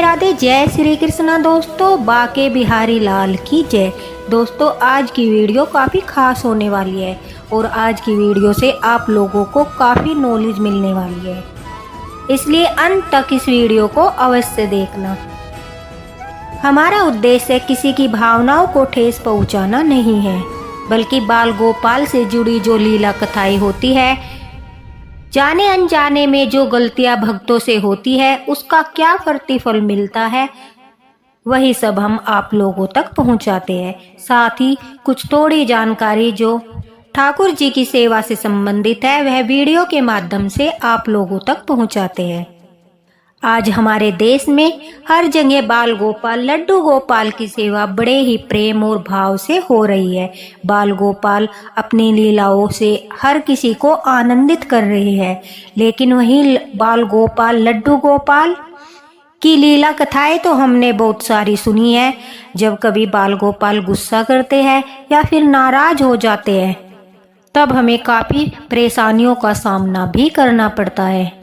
राधे। जय श्री कृष्णा दोस्तों, बाके बिहारी लाल की जय। दोस्तों आज की वीडियो काफ़ी खास होने वाली है और आज की वीडियो से आप लोगों को काफ़ी नॉलेज मिलने वाली है, इसलिए अंत तक इस वीडियो को अवश्य देखना। हमारा उद्देश्य किसी की भावनाओं को ठेस पहुंचाना नहीं है, बल्कि बाल गोपाल से जुड़ी जो लीला कथाएं होती है, जाने अनजाने में जो गलतियां भक्तों से होती है, उसका क्या प्रतिफल मिलता है, वही सब हम आप लोगों तक पहुंचाते हैं। साथ ही कुछ थोड़ी जानकारी जो ठाकुर जी की सेवा से संबंधित है, वह वीडियो के माध्यम से आप लोगों तक पहुंचाते हैं। आज हमारे देश में हर जगह बाल गोपाल लड्डू गोपाल की सेवा बड़े ही प्रेम और भाव से हो रही है। बाल गोपाल अपनी लीलाओं से हर किसी को आनंदित कर रहे हैं, लेकिन वहीं बाल गोपाल लड्डू गोपाल की लीला कथाएं तो हमने बहुत सारी सुनी है। जब कभी बाल गोपाल गुस्सा करते हैं या फिर नाराज हो जाते हैं, तब हमें काफ़ी परेशानियों का सामना भी करना पड़ता है।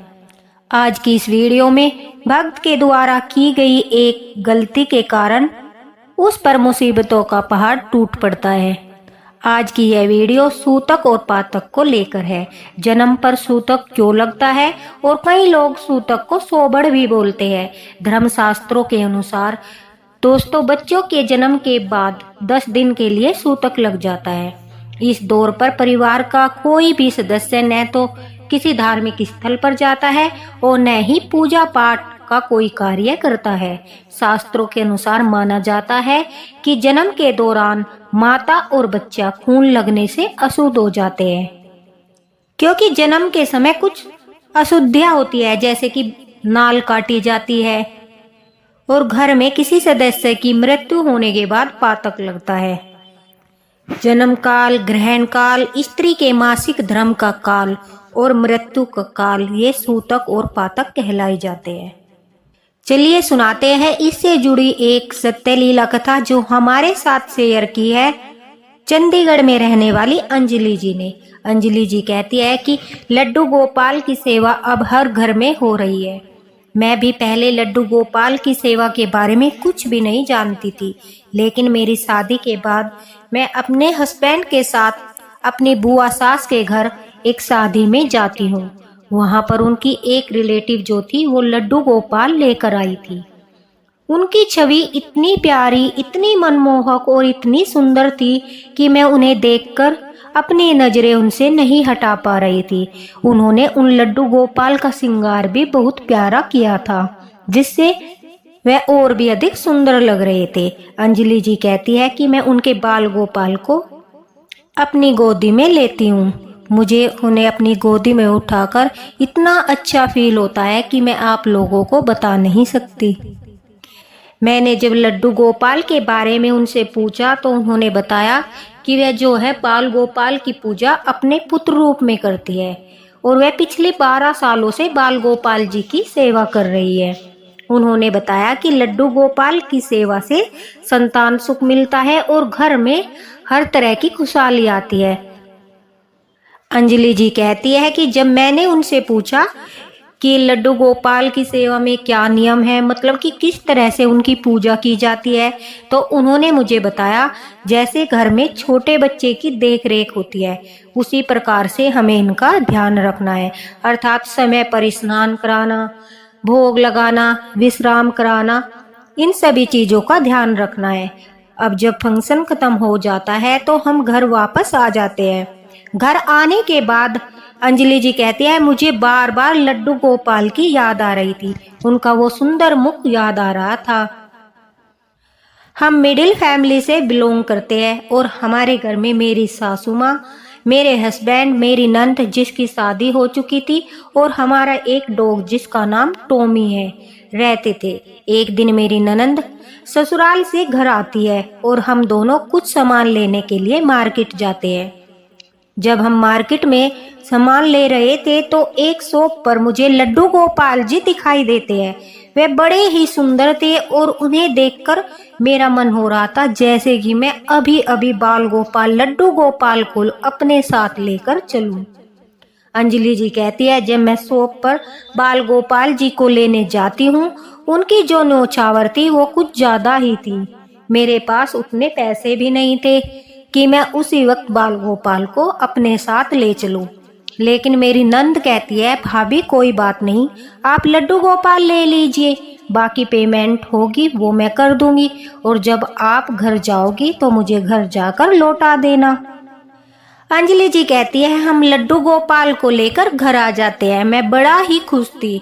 आज की इस वीडियो में भक्त के द्वारा की गई एक गलती के कारण उस पर मुसीबतों का पहाड़ टूट पड़ता है। आज की यह वीडियो सूतक और पातक को लेकर है। जन्म पर सूतक क्यों लगता है और कई लोग सूतक को सोबड़ भी बोलते हैं। धर्मशास्त्रों के अनुसार दोस्तों, बच्चों के जन्म के बाद 10 दिन के लिए सूतक लग जाता है। इस दौर पर परिवार का कोई भी सदस्य न तो किसी धार्मिक स्थल पर जाता है और न ही पूजा पाठ का कोई कार्य करता है। शास्त्रों के अनुसार माना जाता है कि जन्म के दौरान माता और बच्चा खून लगने से अशुद्ध हो जाते हैं, क्योंकि जन्म के समय कुछ अशुद्धियां होती है, जैसे कि नाल काटी जाती है और घर में किसी सदस्य की मृत्यु होने के बाद पातक लगता है। जन्म काल, ग्रहण काल, स्त्री के मासिक धर्म का काल और मृत्यु का काल, ये सूतक और पातक कहलाई जाते हैं। चलिए सुनाते हैं इससे जुड़ी एक सत्य लीला कथा जो हमारे साथ शेयर की है चंडीगढ़ में रहने वाली अंजलि जी ने। अंजलि जी कहती है कि लड्डू गोपाल की सेवा अब हर घर में हो रही है। मैं भी पहले लड्डू गोपाल की सेवा के बारे में कुछ भी नहीं जानती थी, लेकिन मेरी शादी के बाद मैं अपने हस्बैंड के साथ अपनी बुआ सास के घर एक शादी में जाती हूँ। वहाँ पर उनकी एक रिलेटिव जो थी, वो लड्डू गोपाल लेकर आई थी। उनकी छवि इतनी प्यारी, इतनी मनमोहक और इतनी सुंदर थी कि मैं उन्हें देखकर अपनी नजरें उनसे नहीं हटा पा रही थी। उन्होंने उन लड्डू गोपाल का श्रृंगार भी बहुत प्यारा किया था, जिससे वह और भी अधिक सुंदर लग रहे थे। अंजलि जी कहती है कि मैं उनके बाल गोपाल को अपनी गोदी में लेती हूँ। मुझे उन्हें अपनी गोदी में उठाकर इतना अच्छा फील होता है कि मैं आप लोगों को बता नहीं सकती। मैंने जब लड्डू गोपाल के बारे में उनसे पूछा तो उन्होंने बताया कि वह जो है बाल गोपाल की पूजा अपने पुत्र रूप में करती है और वह पिछले 12 सालों से बाल गोपाल जी की सेवा कर रही है। उन्होंने बताया कि लड्डू गोपाल की सेवा से संतान सुख मिलता है और घर में हर तरह की खुशहाली आती है। अंजलि जी कहती है कि जब मैंने उनसे पूछा कि लड्डू गोपाल की सेवा में क्या नियम है, मतलब कि किस तरह से उनकी पूजा की जाती है, तो उन्होंने मुझे बताया जैसे घर में छोटे बच्चे की देख रेख होती है, उसी प्रकार से हमें इनका ध्यान रखना है। अर्थात समय पर स्नान कराना, भोग लगाना, विश्राम कराना, इन सभी चीज़ों का ध्यान रखना है। अब जब फंक्शन खत्म हो जाता है तो हम घर वापस आ जाते हैं। घर आने के बाद अंजलि जी कहती है मुझे बार बार लड्डू गोपाल की याद आ रही थी, उनका वो सुंदर मुख याद आ रहा था। हम मिडिल फैमिली से बिलोंग करते हैं और हमारे घर में मेरी सासू माँ, मेरे हस्बैंड, मेरी नंद जिसकी शादी हो चुकी थी और हमारा एक डॉग जिसका नाम टॉमी है रहते थे। एक दिन मेरी ननंद ससुराल से घर आती है और हम दोनों कुछ सामान लेने के लिए मार्केट जाते हैं। जब हम मार्केट में सामान ले रहे थे तो एक शॉप पर मुझे लड्डू गोपाल जी दिखाई देते हैं। वे बड़े ही सुंदर थे और उन्हें देखकर मेरा मन हो रहा था जैसे कि मैं अभी अभी बाल गोपाल लड्डू गोपाल को अपने साथ लेकर चलूं। अंजलि जी कहती है जब मैं शॉप पर बाल गोपाल जी को लेने जाती हूँ उनकी जो न्योछावर थी वो कुछ ज़्यादा ही थी। मेरे पास उतने पैसे भी नहीं थे कि मैं उसी वक्त बाल गोपाल को अपने साथ ले चलूं। लेकिन मेरी नंद कहती है, भाभी कोई बात नहीं, आप लड्डू गोपाल ले लीजिए, बाकी पेमेंट होगी वो मैं कर दूंगी, और जब आप घर जाओगी तो मुझे घर जाकर लौटा देना। अंजलि जी कहती है, हम लड्डू गोपाल को लेकर घर आ जाते हैं। मैं बड़ा ही खुश थी।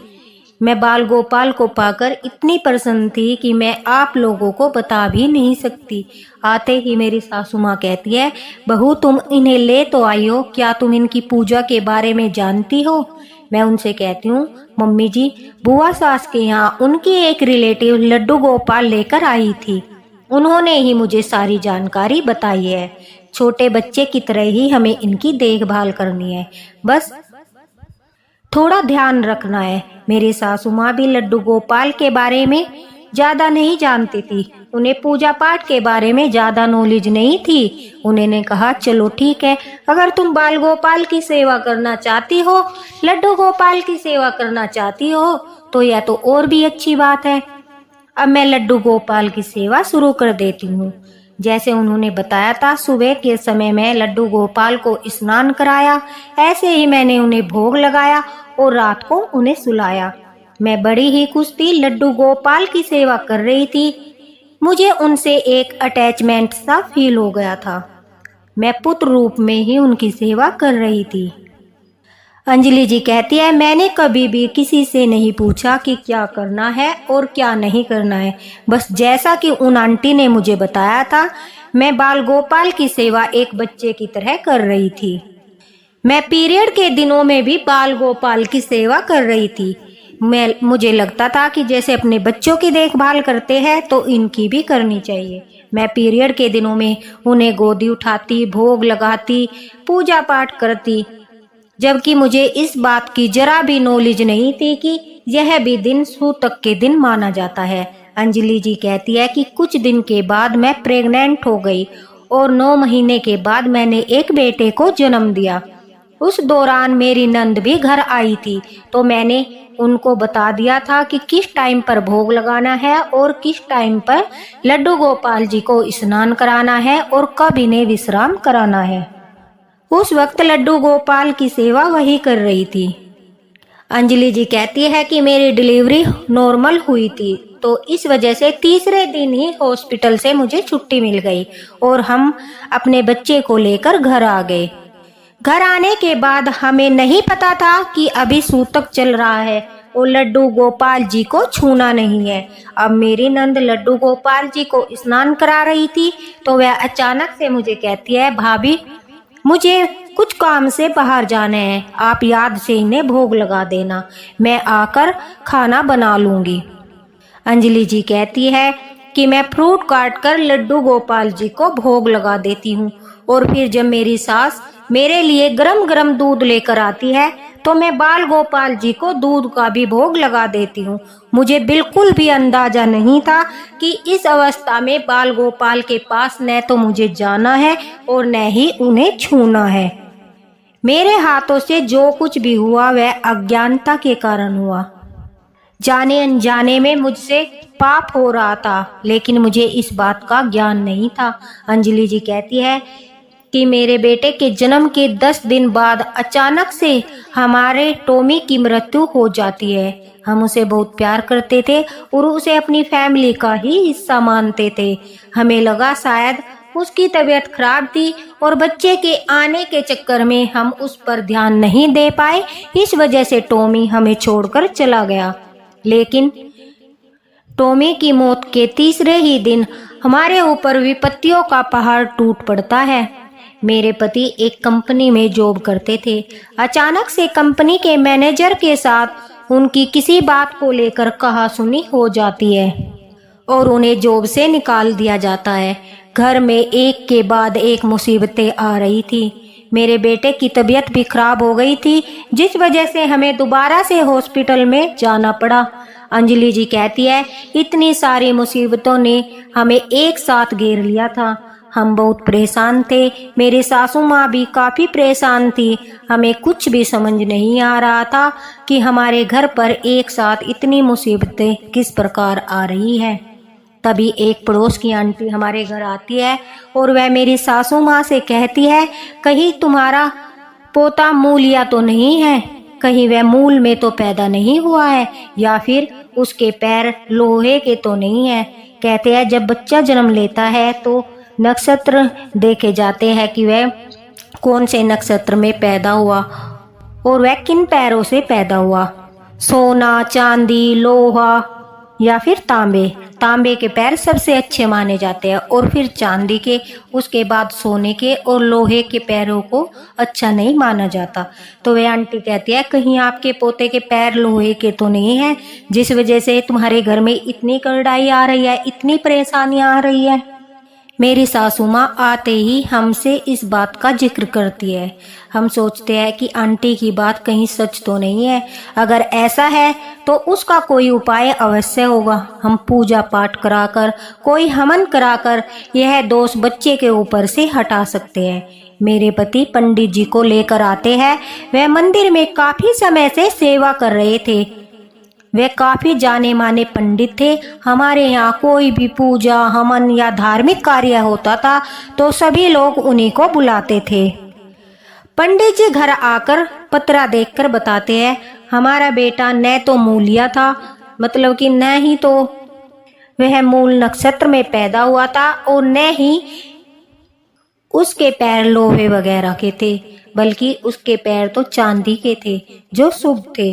मैं बाल गोपाल को पाकर इतनी प्रसन्न थी कि मैं आप लोगों को बता भी नहीं सकती। आते ही मेरी सासू माँ कहती है, बहू तुम इन्हें ले तो आई हो, क्या तुम इनकी पूजा के बारे में जानती हो? मैं उनसे कहती हूँ, मम्मी जी, बुआ सास के यहाँ उनकी एक रिलेटिव लड्डू गोपाल लेकर आई थी, उन्होंने ही मुझे सारी जानकारी बताई है। छोटे बच्चे की तरह ही हमें इनकी देखभाल करनी है, बस थोड़ा ध्यान रखना है। मेरी सासू माँ भी लड्डू गोपाल के बारे में ज़्यादा नहीं जानती थी, उन्हें पूजा पाठ के बारे में ज़्यादा नॉलेज नहीं थी। उन्होंने कहा, चलो ठीक है, अगर तुम बाल गोपाल की सेवा करना चाहती हो, लड्डू गोपाल की सेवा करना चाहती हो, तो यह तो और भी अच्छी बात है। अब मैं लड्डू गोपाल की सेवा शुरू कर देती हूँ। जैसे उन्होंने बताया था, सुबह के समय में लड्डू गोपाल को स्नान कराया, ऐसे ही मैंने उन्हें भोग लगाया और रात को उन्हें सुलाया। मैं बड़ी ही खुश थी, लड्डू गोपाल की सेवा कर रही थी। मुझे उनसे एक अटैचमेंट सा फील हो गया था। मैं पुत्र रूप में ही उनकी सेवा कर रही थी। अंजलि जी कहती है, मैंने कभी भी किसी से नहीं पूछा कि क्या करना है और क्या नहीं करना है, बस जैसा कि उन आंटी ने मुझे बताया था, मैं बाल गोपाल की सेवा एक बच्चे की तरह कर रही थी। मैं पीरियड के दिनों में भी बाल गोपाल की सेवा कर रही थी। मुझे लगता था कि जैसे अपने बच्चों की देखभाल करते हैं तो इनकी भी करनी चाहिए। मैं पीरियड के दिनों में उन्हें गोदी उठाती, भोग लगाती, पूजा पाठ करती, जबकि मुझे इस बात की जरा भी नॉलेज नहीं थी कि यह भी दिन सूतक के दिन माना जाता है। अंजलि जी कहती है कि कुछ दिन के बाद मैं प्रेग्नेंट हो गई और 9 महीने के बाद मैंने एक बेटे को जन्म दिया। उस दौरान मेरी नंद भी घर आई थी, तो मैंने उनको बता दिया था कि किस टाइम पर भोग लगाना है और किस टाइम पर लड्डू गोपाल जी को स्नान कराना है और कब इन्हें विश्राम कराना है। उस वक्त लड्डू गोपाल की सेवा वही कर रही थी। अंजलि जी कहती है कि मेरी डिलीवरी नॉर्मल हुई थी, तो इस वजह से तीसरे दिन ही हॉस्पिटल से मुझे छुट्टी मिल गई और हम अपने बच्चे को लेकर घर आ गए। घर आने के बाद हमें नहीं पता था कि अभी सूतक चल रहा है और लड्डू गोपाल जी को छूना नहीं है। अब मेरी नंद लड्डू गोपाल जी को स्नान करा रही थी, तो वह अचानक से मुझे कहती है, भाभी मुझे कुछ काम से बाहर जाना है, आप याद से इन्हें भोग लगा देना, मैं आकर खाना बना लूंगी। अंजलि जी कहती है कि मैं फ्रूट काट कर लड्डू गोपाल जी को भोग लगा देती हूँ और फिर जब मेरी सास मेरे लिए गरम गरम दूध लेकर आती है तो मैं बाल गोपाल जी को दूध का भी भोग लगा देती हूँ। मुझे बिल्कुल भी अंदाजा नहीं था कि इस अवस्था में बाल गोपाल के पास न तो मुझे जाना है और न ही उन्हें छूना है। मेरे हाथों से जो कुछ भी हुआ वह अज्ञानता के कारण हुआ। जाने अनजाने में मुझसे पाप हो रहा था, लेकिन मुझे इस बात का ज्ञान नहीं था। अंजलि जी कहती है कि मेरे बेटे के जन्म के 10 दिन बाद अचानक से हमारे टॉमी की मृत्यु हो जाती है। हम उसे बहुत प्यार करते थे और उसे अपनी फैमिली का ही हिस्सा मानते थे। हमें लगा शायद उसकी तबीयत खराब थी और बच्चे के आने के चक्कर में हम उस पर ध्यान नहीं दे पाए, इस वजह से टॉमी हमें छोड़कर चला गया। लेकिन टॉमी की मौत के तीसरे ही दिन हमारे ऊपर विपत्तियों का पहाड़ टूट पड़ता है। मेरे पति एक कंपनी में जॉब करते थे। अचानक से कंपनी के मैनेजर के साथ उनकी किसी बात को लेकर कहासुनी हो जाती है और उन्हें जॉब से निकाल दिया जाता है। घर में एक के बाद एक मुसीबतें आ रही थी। मेरे बेटे की तबीयत भी खराब हो गई थी, जिस वजह से हमें दोबारा से हॉस्पिटल में जाना पड़ा। अंजलि जी कहती है, इतनी सारी मुसीबतों ने हमें एक साथ घेर लिया था। हम बहुत परेशान थे। मेरी सासू माँ भी काफ़ी परेशान थी। हमें कुछ भी समझ नहीं आ रहा था कि हमारे घर पर एक साथ इतनी मुसीबतें किस प्रकार आ रही हैं। तभी एक पड़ोस की आंटी हमारे घर आती है और वह मेरी सासू माँ से कहती है, कहीं तुम्हारा पोता मूलिया तो नहीं है, कहीं वह मूल में तो पैदा नहीं हुआ है, या फिर उसके पैर लोहे के तो नहीं है। कहते हैं जब बच्चा जन्म लेता है तो नक्षत्र देखे जाते हैं कि वह कौन से नक्षत्र में पैदा हुआ और वह किन पैरों से पैदा हुआ। सोना, चांदी, लोहा या फिर तांबे। तांबे के पैर सबसे अच्छे माने जाते हैं और फिर चांदी के, उसके बाद सोने के और लोहे के पैरों को अच्छा नहीं माना जाता। तो वे आंटी कहती है कहीं आपके पोते के पैर लोहे के तो नहीं है, जिस वजह से तुम्हारे घर में इतनी कड़ाई आ रही है, इतनी परेशानियां आ रही है। मेरी सासू माँ आते ही हमसे इस बात का जिक्र करती है। हम सोचते हैं कि आंटी की बात कहीं सच तो नहीं है। अगर ऐसा है तो उसका कोई उपाय अवश्य होगा। हम पूजा पाठ कराकर, कोई हवन कराकर यह दोष बच्चे के ऊपर से हटा सकते हैं। मेरे पति पंडित जी को लेकर आते हैं। वह मंदिर में काफी समय से सेवा कर रहे थे। वे काफी जाने माने पंडित थे। हमारे यहाँ कोई भी पूजा, हवन या धार्मिक कार्य होता था तो सभी लोग उन्हीं को बुलाते थे। पंडित जी घर आकर पतरा देखकर बताते हैं, हमारा बेटा न तो मूलिया था, मतलब कि न ही तो वह मूल नक्षत्र में पैदा हुआ था और न ही उसके पैर लोहे वगैरह के थे, बल्कि उसके पैर तो चांदी के थे जो शुभ थे।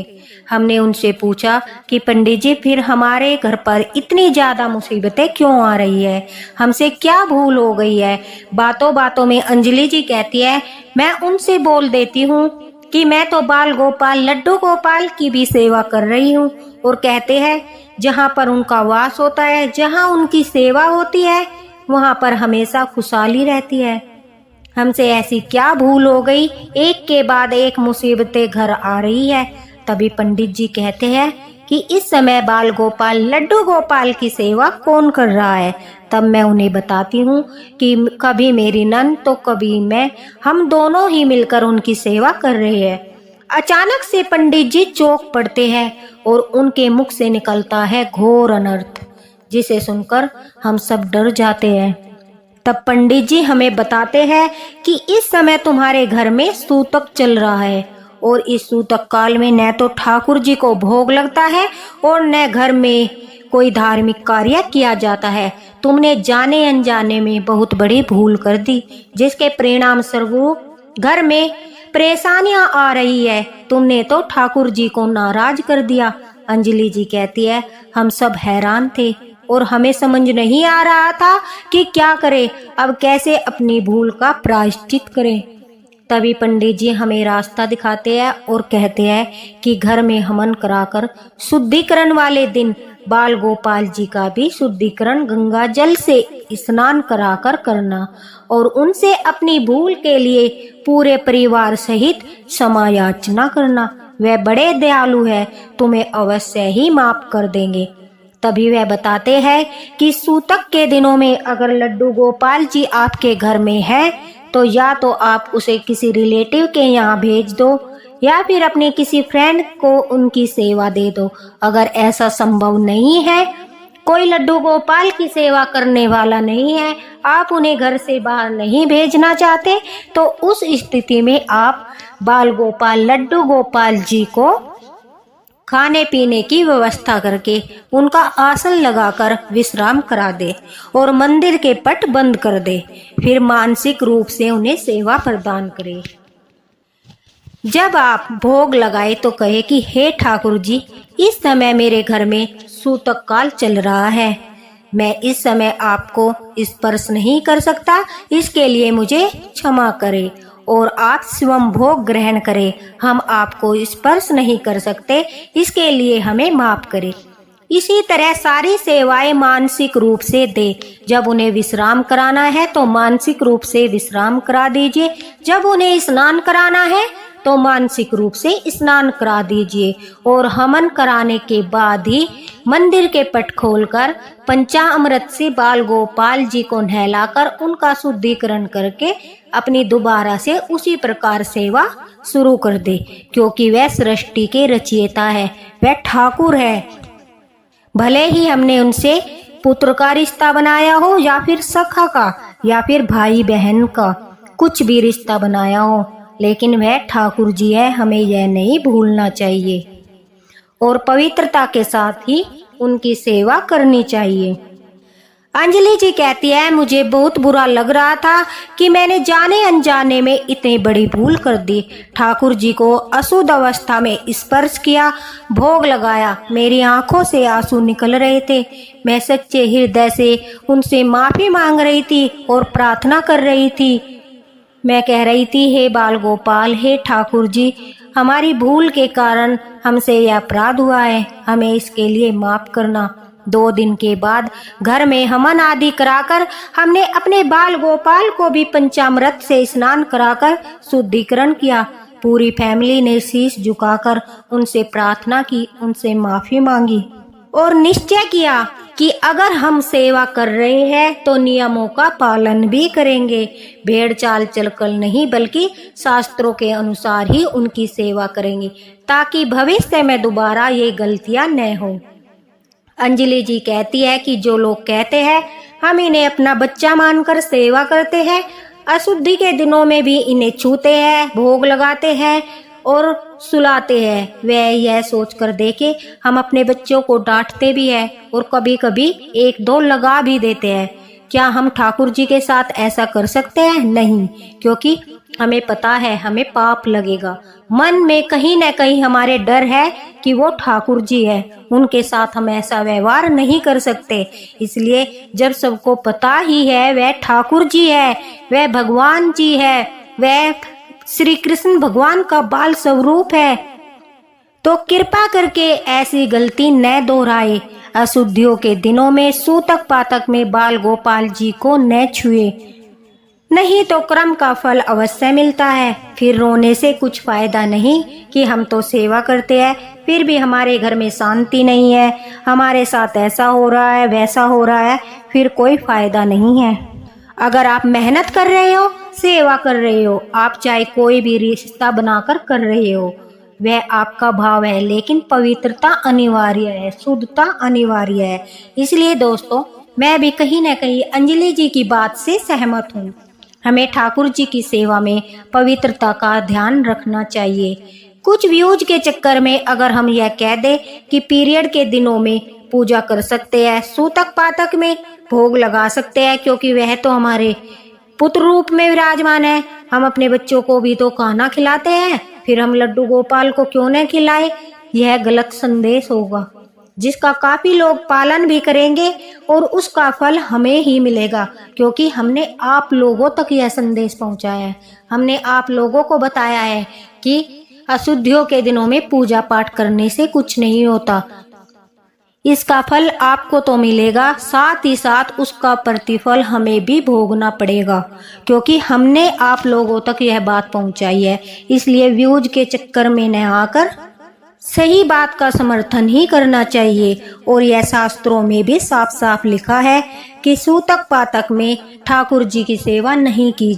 हमने उनसे पूछा कि पंडित जी फिर हमारे घर पर इतनी ज्यादा मुसीबतें क्यों आ रही है, हमसे क्या भूल हो गई है। बातों बातों में अंजलि जी कहती है, मैं उनसे बोल देती हूँ कि मैं तो बाल गोपाल, लड्डू गोपाल की भी सेवा कर रही हूँ। और कहते हैं जहाँ पर उनका वास होता है, जहाँ उनकी सेवा होती है, वहाँ पर हमेशा खुशहाली रहती है। हमसे ऐसी क्या भूल हो गई, एक के बाद एक मुसीबतें घर आ रही है। तभी पंडित जी कहते हैं कि इस समय बाल गोपाल, लड्डू गोपाल की सेवा कौन कर रहा है। तब मैं उन्हें बताती हूँ कि कभी मेरी नंद तो कभी मैं, हम दोनों ही मिलकर उनकी सेवा कर रहे हैं। अचानक से पंडित जी चौंक पड़ते हैं और उनके मुख से निकलता है घोर अनर्थ, जिसे सुनकर हम सब डर जाते हैं। तब पंडित जी हमें बताते हैं कि इस समय तुम्हारे घर में सूतक चल रहा है और इस सूतक काल में न तो ठाकुर जी को भोग लगता है और न घर में कोई धार्मिक कार्य किया जाता है। तुमने जाने अनजाने में बहुत बड़ी भूल कर दी, जिसके परिणाम स्वरूप घर में परेशानियां आ रही है। तुमने तो ठाकुर जी को नाराज कर दिया। अंजलि जी कहती है, हम सब हैरान थे और हमें समझ नहीं आ रहा था कि क्या करें, अब कैसे अपनी भूल का प्रायश्चित करें। तभी पंडित जी हमें रास्ता दिखाते हैं और कहते हैं कि घर में हवन कराकर शुद्धिकरण वाले दिन बाल गोपाल जी का भी शुद्धिकरण गंगा जल से स्नान कराकर करना और उनसे अपनी भूल के लिए पूरे परिवार सहित क्षमा याचना करना। वह बड़े दयालु है, तुम्हें अवश्य ही माफ कर देंगे। तभी वह बताते हैं कि सूतक के दिनों में अगर लड्डू गोपाल जी आपके घर में है तो या तो आप उसे किसी रिलेटिव के यहाँ भेज दो या फिर अपने किसी फ्रेंड को उनकी सेवा दे दो। अगर ऐसा संभव नहीं है, कोई लड्डू गोपाल की सेवा करने वाला नहीं है, आप उन्हें घर से बाहर नहीं भेजना चाहते, तो उस स्थिति में आप बाल गोपाल, लड्डू गोपाल जी को खाने पीने की व्यवस्था करके उनका आसन लगाकर विश्राम करा दे और मंदिर के पट बंद कर दे। फिर मानसिक रूप से उन्हें सेवा प्रदान करे। जब आप भोग लगाए तो कहे कि हे ठाकुर जी, इस समय मेरे घर में सूतक काल चल रहा है, मैं इस समय आपको स्पर्श नहीं कर सकता, इसके लिए मुझे क्षमा करें और आप स्वयं भोग ग्रहण करें। हम आपको स्पर्श नहीं कर सकते, इसके लिए हमें माफ करें। इसी तरह सारी सेवाएं मानसिक रूप से दे। जब उन्हें विश्राम कराना है तो मानसिक रूप से विश्राम करा दीजिए। जब उन्हें स्नान कराना है तो मानसिक रूप से स्नान करा दीजिए और हवन कराने के बाद ही मंदिर के पट खोलकर पंचामृत से बाल गोपाल जी को नहलाकर उनका शुद्धिकरण करके अपनी दोबारा से उसी प्रकार सेवा शुरू कर दे, क्योंकि वह सृष्टि के रचयिता है, वह ठाकुर है। भले ही हमने उनसे पुत्र का रिश्ता बनाया हो या फिर सखा का या फिर भाई बहन का कुछ भी रिश्ता बनाया हो, लेकिन वह ठाकुर जी है, हमें यह नहीं भूलना चाहिए और पवित्रता के साथ ही उनकी सेवा करनी चाहिए। अंजलि जी कहती है, मुझे बहुत बुरा लग रहा था कि मैंने जाने अनजाने में इतनी बड़ी भूल कर दी। ठाकुर जी को अशुद्ध अवस्था में स्पर्श किया, भोग लगाया, मेरी आंखों से आंसू निकल रहे थे। मैं सच्चे हृदय से उनसे माफी मांग रही थी और प्रार्थना कर रही थी। मैं कह रही थी, हे बाल गोपाल, हे ठाकुर जी, हमारी भूल के कारण हमसे यह अपराध हुआ है, हमें इसके लिए माफ करना। 2 दिन के बाद घर में हवन आदि कराकर हमने अपने बाल गोपाल को भी पंचामृत से स्नान कराकर शुद्धिकरण किया। पूरी फैमिली ने शीश झुकाकर उनसे प्रार्थना की, उनसे माफी मांगी और निश्चय किया कि अगर हम सेवा कर रहे हैं तो नियमों का पालन भी करेंगे। भेड़ चाल चलकर नहीं बल्कि शास्त्रों के अनुसार ही उनकी सेवा करेंगे, ताकि भविष्य में दोबारा ये गलतियां न हो। अंजलि जी कहती है कि जो लोग कहते हैं हम इन्हें अपना बच्चा मानकर सेवा करते हैं, अशुद्धि के दिनों में भी इन्हें छूते हैं, भोग लगाते हैं और सुलाते हैं, वह यह सोचकर देखे हम अपने बच्चों को डांटते भी हैं और कभी कभी 1-2 लगा भी देते हैं। क्या हम ठाकुर जी के साथ ऐसा कर सकते हैं? नहीं, क्योंकि हमें पता है हमें पाप लगेगा। मन में कहीं न कहीं हमारे डर है कि वो ठाकुर जी है, उनके साथ हम ऐसा व्यवहार नहीं कर सकते। इसलिए जब सबको पता ही है वह ठाकुर जी है, वह भगवान जी है, वह श्री कृष्ण भगवान का बाल स्वरूप है, तो कृपा करके ऐसी गलती न दोहराए। अशुद्धियों के दिनों में सूतक पातक में बाल गोपाल जी को न छुए, नहीं तो कर्म का फल अवश्य मिलता है। फिर रोने से कुछ फायदा नहीं कि हम तो सेवा करते हैं फिर भी हमारे घर में शांति नहीं है, हमारे साथ ऐसा हो रहा है वैसा हो रहा है, फिर कोई फायदा नहीं है। अगर आप मेहनत कर रहे हो, सेवा कर रहे हो, आप चाहे कोई भी रिश्ता बनाकर कर रहे हो, वह आपका भाव है, लेकिन पवित्रता अनिवार्य है, शुद्धता अनिवार्य है। इसलिए दोस्तों, मैं भी कहीं न कहीं अंजलि जी की बात से सहमत हूँ। हमें ठाकुर जी की सेवा में पवित्रता का ध्यान रखना चाहिए। कुछ व्यूज के चक्कर में अगर हम यह कह दे कि पीरियड के दिनों में पूजा कर सकते हैं, सूतक पातक में भोग लगा सकते हैं, क्योंकि वह तो हमारे पुत्र रूप में विराजमान है, हम अपने बच्चों को भी तो खाना खिलाते हैं, फिर हम लड्डू गोपाल को क्यों न खिलाए। यह गलत संदेश होगा जिसका काफी लोग पालन भी करेंगे और उसका फल हमें ही मिलेगा, क्योंकि हमने आप लोगों तक यह संदेश पहुंचाया है। हमने आप लोगों को बताया है कि अशुद्धियों के दिनों में पूजा पाठ करने से कुछ नहीं होता, इसका फल आपको तो मिलेगा, साथ ही साथ उसका प्रतिफल हमें भी भोगना पड़ेगा, क्योंकि हमने आप लोगों तक यह बात पहुंचाई है। इसलिए व्यूज के चक्कर में न आकर सही बात का समर्थन ही करना चाहिए। और यह शास्त्रों में भी साफ साफ लिखा है कि सूतक पातक में ठाकुर जी की सेवा नहीं की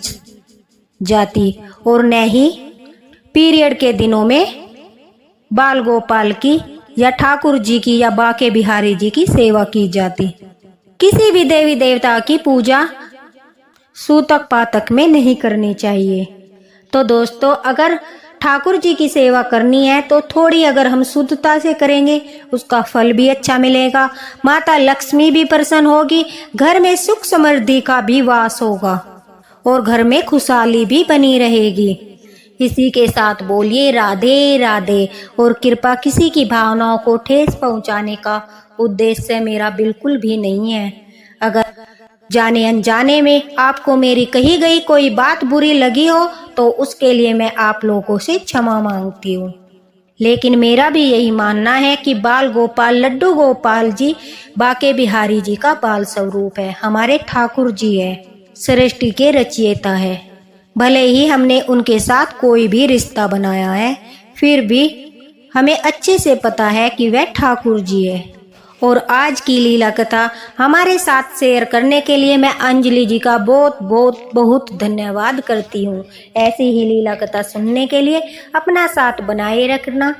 जाती और न ही पीरियड के दिनों में बाल गोपाल की या ठाकुर जी की या बाके बिहारी जी की सेवा की जाती। किसी भी देवी देवता की पूजा सूतक पातक में नहीं करनी चाहिए। तो दोस्तों, अगर ठाकुर जी की सेवा करनी है तो थोड़ी अगर हम शुद्धता से करेंगे, उसका फल भी अच्छा मिलेगा, माता लक्ष्मी भी प्रसन्न होगी, घर में सुख समृद्धि का भी वास होगा और घर में खुशहाली भी बनी रहेगी। इसी के साथ बोलिए राधे राधे। और कृपा किसी की भावनाओं को ठेस पहुंचाने का उद्देश्य मेरा बिल्कुल भी नहीं है। अगर जाने अनजाने में आपको मेरी कही गई कोई बात बुरी लगी हो तो उसके लिए मैं आप लोगों से क्षमा मांगती हूँ। लेकिन मेरा भी यही मानना है कि बाल गोपाल लड्डू गोपाल जी बाके बिहारी जी का बाल स्वरूप है, हमारे ठाकुर जी है, सृष्टि के रचयिता है। भले ही हमने उनके साथ कोई भी रिश्ता बनाया है, फिर भी हमें अच्छे से पता है कि वह ठाकुर जी है। और आज की लीला कथा हमारे साथ शेयर करने के लिए मैं अंजलि जी का बहुत बहुत बहुत धन्यवाद करती हूँ। ऐसी ही लीला कथा सुनने के लिए अपना साथ बनाए रखना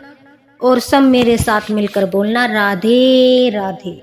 और सब मेरे साथ मिलकर बोलना राधे राधे।